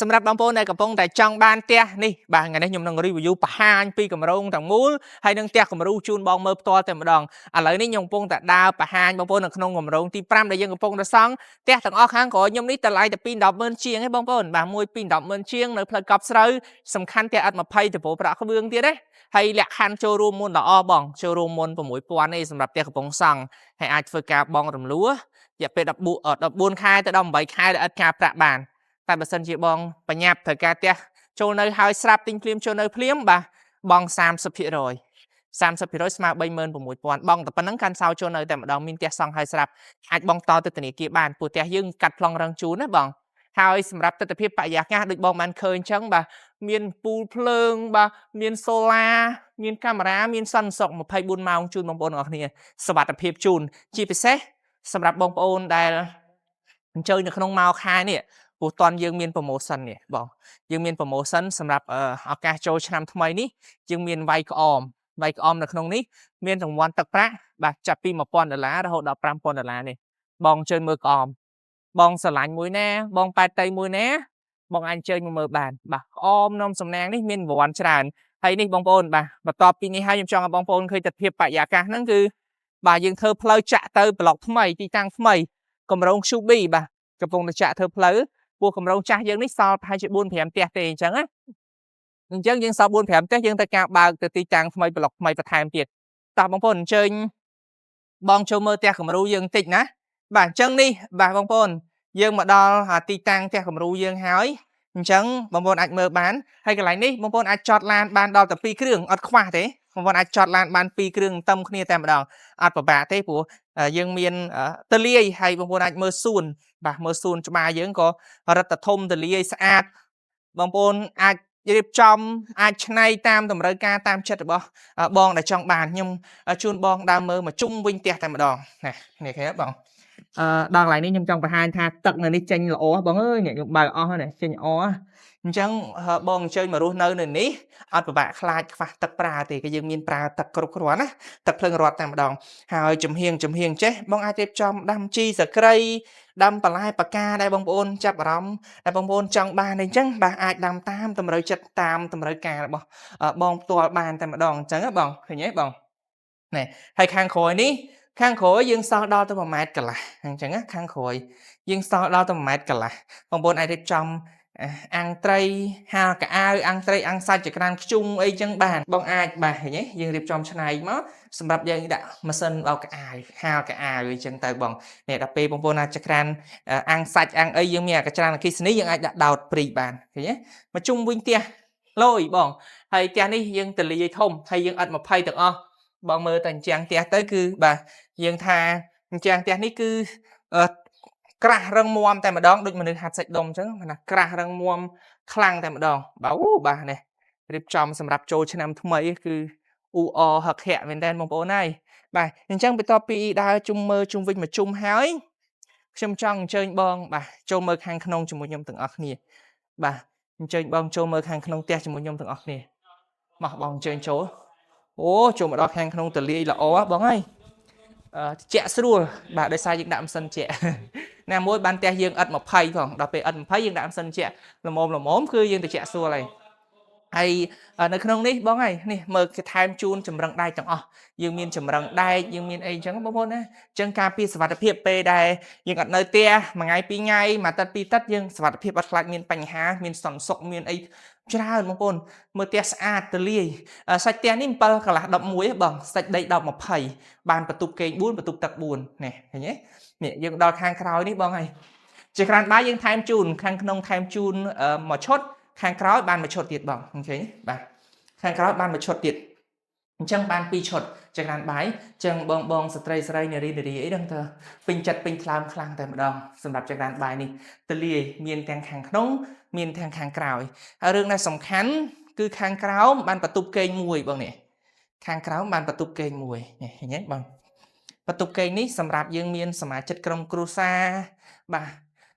សម្រាប់បងប្អូនដែលកំពុងតែចង់បានផ្ទះនេះបាទថ្ងៃនេះខ្ញុំនឹង review បង្ហាញពីគម្រោងទាំងមូលហើយនឹងផ្ទះគំរូជូនបងមើលផ្ទាល់តែម្ដងឥឡូវនេះខ្ញុំកំពុងតែដើរបង្ហាញបងប្អូននៅក្នុងគម្រោងទី5ដែលយើងកំពុងតែសង់ផ្ទះទាំងអស់ខាងក្រោយខ្ញុំនេះតម្លៃតែ210,000ជាងឯងបងប្អូនបាទមួយ210,000ជាងនៅផ្លូវកប់ស្រូវសំខាន់ផ្ទះឥត20ទៅព្រោះប្រាក់ក្បឿងទៀតទេហើយលក្ខខណ្ឌចូលរួមមុនល្អបងចូលរួមមុន6,000ទេសម្រាប់ផ្ទះកំពុងសង់ហើយអាចធ្វើការបងរំលោះរយៈពេល14ខែទៅដល់8ខែដែលឥតការប្រាក់បានតែបើសិនជាបងបញ្ញាប់ត្រូវការផ្ទះចូលនៅហើយស្រាប់ទិញភ្លាមចូលនៅភ្លាមបាទបង30% 30%ស្មើ36,000បងតែប៉ុណ្្នឹងកាន់សោចូលនៅតែម្ដងមានផ្ទះសង់ហើយស្រាប់អាចបងតទៅធនាគារបានព្រោះផ្ទះយើងកាត់ប្លង់រឹងជូនណាបងហើយសម្រាប់ទិដ្ឋភាពបរិយាកាសដូចបងបានឃើញអញ្ចឹងបាទមានពូលភ្លើងបាទមានសូឡាមានកាមេរ៉ាមានសន្តិសុខ24ម៉ោងជូនបងប្អូនទាំងអស់គ្នាសុវត្ថិភាពជូនជាពិសេសសម្រាប់បងប្អូនដែលអញ្ជើញនៅក្នុងម៉ោងខែនេះព្រោះតន់យើងមាន promotion នេះបងយើងមាន promotion សម្រាប់ឱកាសចូលឆ្នាំថ្មីនេះយើងមានវាយក្អមនៅក្នុងនេះមានរង្វាន់ទឹកប្រាក់បាទចាប់ពី$1,000រហូតដល់$5,000នេះបងអញ្ជើញមើលក្អមបងស្រឡាញ់មួយណាបងប៉ែតតៃមួយណាបងអាចអញ្ជើញមកមើលបានបាទក្អមនំសំណាងនេះមានរង្វាន់ច្រើនហើយនេះបងប្អូនបាទបន្ទាប់ពីនេះហើយខ្ញុំចង់ឲ្យបងប្អូនឃើញទិដ្ឋភាពបរិយាកាសហ្នឹងគឺបាទយើងធ្វើផ្លូវចាក់ទៅប្លុកថ្មីទីតាំងថ្មីគម្រោង QB បាទកំពុងតែចាក់ធ្វើផ្លូវពោះគម្រោងចាស់យើងនេះសល់ប្រហែលជា 4-5 ផ្ទះទេអញ្ចឹងណាអញ្ចឹងយើងសល់ 4-5 ផ្ទះយើងត្រូវការបើកទៅទីតាំងថ្មីប្លុកថ្មីបន្ថែមទៀតតោះបងប្អូនអញ្ជើញបងចូលមើលផ្ទះគំរូយើងបន្តិចណាបាទអញ្ចឹងនេះបាទបងប្អូនយើងមកដល់ទីតាំងផ្ទះគំរូយើងហើយអញ្ចឹងបងប្អូនអាចមើលបានហើយកន្លែងនេះបងប្អូនអាចចតឡានបានដល់តែ2គ្រឿងអត់ខ្វះទេបងប្អូនអាចចតឡានបាន2គ្រឿងតឹមគ្នាតែម្ដងអត់ពិបាកទេព្រោះយើងមានទលាយហើយបងប្អូនអាចមើលសួនបាទមើលសួនច្បារយើងក៏រឹតតែធំទលាយស្អាតបងប្អូនអាចរៀបចំអាចឆ្នៃតាមតម្រូវការតាមចិត្តរបស់បងដែលចង់បានខ្ញុំជូនបងដើរមើលមកជុំវិញផ្ទះតែម្ដងណានេះឃើញបងដល់កន្លែងនេះខ្ញុំចង់បង្ហាញថាទឹកនៅនេះចេញល្អបងអើយនេះខ្ញុំបើកអស់ហើយចេញល្អអញ្ចឹងបងអញ្ជើញមករស់នៅនេះអត់ពិបាកខ្លាចខ្វះទឹកប្រើទេគឺយើងមានប្រើទឹកគ្រប់គ្រាន់ណាទឹកភ្លើងរត់តែម្ដងហើយចំហៀងចេះបងអាចរៀបចំដាំជីសក្រីដាំបន្លែបកាដែលបងប្អូនចាប់អារម្មណ៍ដែលបងប្អូនចង់បានអញ្ចឹងបាទអាចដាំតាមតម្រូវចិត្តតាមតម្រូវការរបស់បងផ្ទាល់បានតែម្ដងអញ្ចឹងណាបងឃើញទេបងនេះហើយខាងក្រោយនេះខាងក្រោយយើងសល់ដល់ទៅ1ម៉ែត្រកន្លះអញ្ចឹងណាខាងក្រោយយើងសល់ដល់ទៅ1ម៉ែត្រកន្លះបងប្អូនអាចរៀបចំអាំងត្រីហាលកៅអៅអាំងត្រីអាំងសាច់ចក្រានខ្ជុំអីចឹងបានបងអាចបាទឃើញទេយើងរៀបចំឆ្នៃមកសម្រាប់យើងដាក់ម៉ាស៊ីនបោកកៅអៅហាលកៅអៅអីចឹងទៅបងនេះដល់ពេលបងប្អូនអាចចក្រានអាំងសាច់អាំងអីយើងមានអាកច្រានអគ្គិសនីយើងអាចដាក់ដោតព្រីបានឃើញទេមកជុំវិញផ្ទះលយបងហើយផ្ទះនេះយើងទលាយធំហើយយើងអត់20ទាំងអស់បងមើលតែអញ្ចាំងផ្ទះទៅគឺបាទយើងថាអញ្ចាំងផ្ទះនេះគឺក្រាស់រឹងមាំតែម្ដងដូចមនុស្សហាត់សាច់ដុំអញ្ចឹងណាក្រាស់រឹងមាំខ្លាំងតែម្ដងបាទអូបាទនេះរៀបចំសម្រាប់ចូលឆ្នាំថ្មីគឺអ៊ូអហឹកហាក់មែនតើបងប្អូនហើយបាទអញ្ចឹងបន្ទាប់ពីដើរជុំមើលជុំវិញមកជុំហើយខ្ញុំចង់អញ្ជើញបងបាទចូលមើលខាងក្នុងជាមួយខ្ញុំទាំងអស់គ្នាបាទអញ្ជើញបងចូលមើលខាងក្នុងផ្ទះជាមួយខ្ញុំទាំងអស់គ្នាមកបងអញ្ជើញចូលអូចូលមកដល់ខាងក្នុងទលាយល្អបងហើយជាក់ស្រួលបាទដោយសារយើងដាក់ម៉ាស៊ីនជាក់ណាមួយបានផ្ទះយើងឥត20ផងដល់ពេលឥត20យើងដាក់ម៉ាស៊ីនជាក់ល្មមគឺយើងទៅជាក់ស្រួលហើយនៅក្នុងនេះបងហើយនេះមើលគេថែមជូនចម្រឹងដែកទាំងអស់យើងមានចម្រឹងដែកយើងមានអីអញ្ចឹងបងប្អូនណាអញ្ចឹងការពារសុវត្ថិភាពពេលដែលយើងអត់នៅផ្ទះមួយថ្ងៃពីរថ្ងៃមួយទឹកពីរទឹកយើងសុវត្ថិភាពអត់ខ្លាចមានបញ្ហាមានសន្តិសុខមានអីច្រើនបងប្អូនមើលផ្ទះស្អាតទលាយសាច់ផ្ទះនេះ7កន្លះ11បងសាច់ដី10 20បានបន្ទប់គេង4បន្ទប់ទឹក4នេះឃើញទេនេះយើងដល់ខាងក្រោយនេះបងហើយជាក្រានបាយយើងថែមជូនខាងក្នុងថែមជូនមួយឈុតខាងក្រោយបានមួយឈុតទៀតបងឃើញទេបាទខាងក្រោយបានមួយឈុតទៀតអញ្ចឹងបាន2ឈុតចក្រានបាយអញ្ចឹងបងស្ត្រីនារីអីដឹងទៅពេញចិត្តពេញថ្លើមខ្លាំងតែម្ដងសម្រាប់ចក្រានបាយនេះទលាយមានទាំងខាងក្នុងមានទាំងខាងក្រោយហើយរឿងដែលសំខាន់គឺខាងក្រោមបានបន្ទប់គេងមួយបងនេះខាងក្រោមបានបន្ទប់គេងមួយនេះឃើញទេបងបន្ទប់គេងនេះសម្រាប់យើងមានសមាជិកក្រុមគ្រួសារបាទ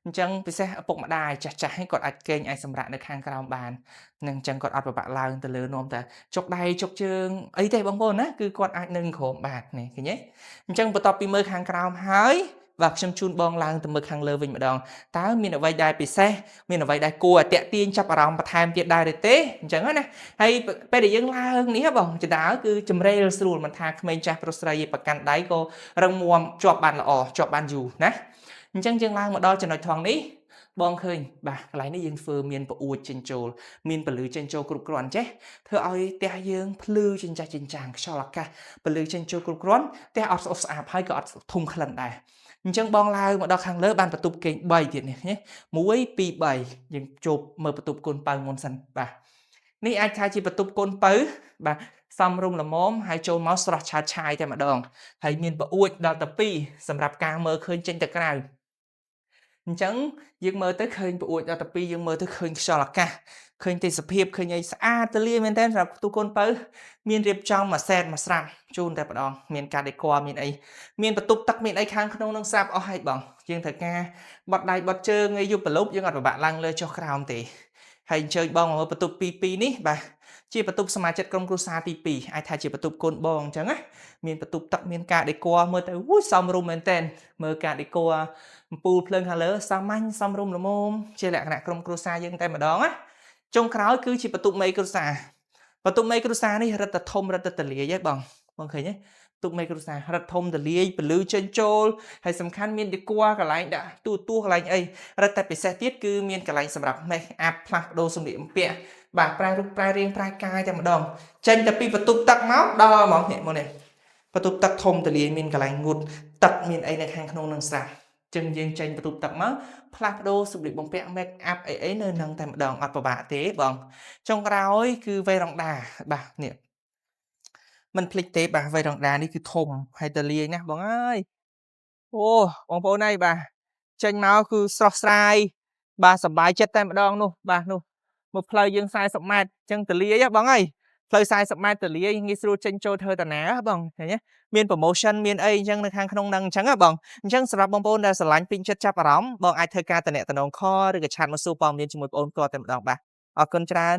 អញ្ចឹងពិសេសឪពុកម្ដាយចាស់ៗគាត់អាចគេងអាចសម្រាកនៅខាងក្រោមបាននឹងអញ្ចឹងគាត់អត់ពិបាកឡើងទៅលើនាំតែចុកដៃចុកជើងអីទេបងប្អូនណាគឺគាត់អាចនៅក្រោមបាននេះឃើញទេអញ្ចឹងបន្ទាប់ពីមើលខាងក្រោមហើយ vàខ្ញុំជូនបងឡើងទៅមើលខាងលើវិញម្ដងតើមានអ្វីដែលពិសេសមានអ្វីដែលគួរឲ្យតាក់ទាញចាប់អារម្មណ៍បន្ថែមទៀតដែរឬទេអញ្ចឹងណាហើយពេលដែលយើងឡើងនេះបងចដាគឺចម្រេលស្រួលមិនថាក្មេងចាស់ប្រុសស្រីប្រកាន់ដៃក៏រឹងមាំជាប់បានល្អជាប់បានយូរណាអញ្ចឹងយើងឡើងមកដល់ចំណុចថងនេះបងឃើញបាទកន្លែងនេះយើងធ្វើមានប្អួចចេញចូលមានពលឺចេញចូលគ្រប់គ្រាន់ចេះធ្វើឲ្យផ្ទះយើងភ្លឺចិញ្ចាស់ចិញ្ចាំងខ្យល់អាកាសពលឺចេញចូលគ្រប់គ្រាន់ផ្ទះអត់ស្អុះស្អាប់ហើយក៏អត់ធំក្លិនដែរអញ្ចឹងបងឡើងមកដល់ខាងលើបានបន្ទប់គេង3ទៀតនេះ1 2 3យើងជួបមើលបន្ទប់កូនប៉ៅមុនសិនបាទនេះអាចថាជាបន្ទប់កូនប៉ៅបាទសំរុំល្មមហើយចូលមកស្រស់ឆើតឆាយតែម្ដងហើយមានប្អួចដល់ទៅ2សម្រាប់ការមើលឃើញចេញទៅក្រៅអញ្ចឹងយើងមើលទៅឃើញប្អួចដល់ទៅ2យើងមើលទៅឃើញខ្យល់អាកាសឃើញទេសភាពឃើញអីស្អាតទលាមែនតើសម្រាប់បន្ទប់កូនប៉ៅមានរៀបចំមួយសែតមួយស្រាប់ជូនតែម្ដងមានការដេកមានអីមានបន្ទប់ទឹកមានអីខាងក្នុងនឹងស្រាប់អស់ហើយបងយើងត្រូវការបត់ដៃបត់ជើងអីយប់ប្រឡប់យើងអត់ពិបាកឡើងលើចុះក្រោមទេហើយអញ្ជើញបងមកមើលបន្ទប់2នេះបាទជាបន្ទប់សមាជិកក្រុមគ្រួសារទី2អាចថាជាបន្ទប់កូនបងអញ្ចឹងណាមានបន្ទប់ទឹកមានការដេកមើលទៅសមរម្យមែនតើមើលការដេកអំពូលភ្លើងខាងលើសាមញ្ញសមរម្យល្មមជាលក្ខណៈក្រុមគ្រួសារយើងតែម្ដងណាចុងក្រោយគឺជាបន្ទប់មេគ្រួសារបន្ទប់មេគ្រួសារនេះរឹតតែធំរឹតតែទលាយហ៎បងឃើញទេបន្ទប់មេគ្រួសាររឹតធំទលាយពលឺចេញចូលហើយសំខាន់មានដេកកន្លែងដាក់ទូកន្លែងអីរឹតតែពិសេសទៀតគឺមានកន្លែងសម្រាប់ make up ផ្លាស់ប្ដូរសម្លៀកបំពាក់បាទប្រែរូបប្រែរាងប្រែកាយតែម្ដងចេញតែពីបន្ទប់ទឹកមកដល់ហ្មងនេះមកនេះបន្ទប់ទឹកធំទលាយមានកន្លែងងូតទឹកមានអីនៅខាងក្នុងនឹងស្រាប់ចឹងយើងចេញបន្ទប់ទឹកមកផ្លាស់ប្ដូរសម្លៀកបំពាក់ make up អីនៅនឹងតែម្ដងអត់ពិបាកទេបងចុងក្រោយគឺវេរ៉ង់ដាបាទនេះមិនភ្លេចទេបាទវេរ៉ង់ដានេះគឺធំហើយទលាយណាស់បងអើយអូបងប្អូនអើយបាទចេញមកគឺស្រស់ស្រាយបាទសប្បាយចិត្តតែម្ដងនោះបាទនោះមកផ្លូវយើង40ម៉ែត្រអញ្ចឹងទលាយបងអើយផ្លូវ40ម៉ែត្រទលាយងាយស្រួលចេញចូលធ្វើតាណាបងឃើញទេមាន promotion មានអីអញ្ចឹងនៅខាងក្នុងហ្នឹងអញ្ចឹងបងអញ្ចឹងសម្រាប់បងប្អូនដែលស្រឡាញ់ពេញចិត្តចាប់អារម្មណ៍បងអាចធ្វើការតំណែង call ឬក៏ chat មកសួរព័ត៌មានជាមួយបងប្អូនផ្ទាល់តែម្ដងបាទអរគុណច្រើន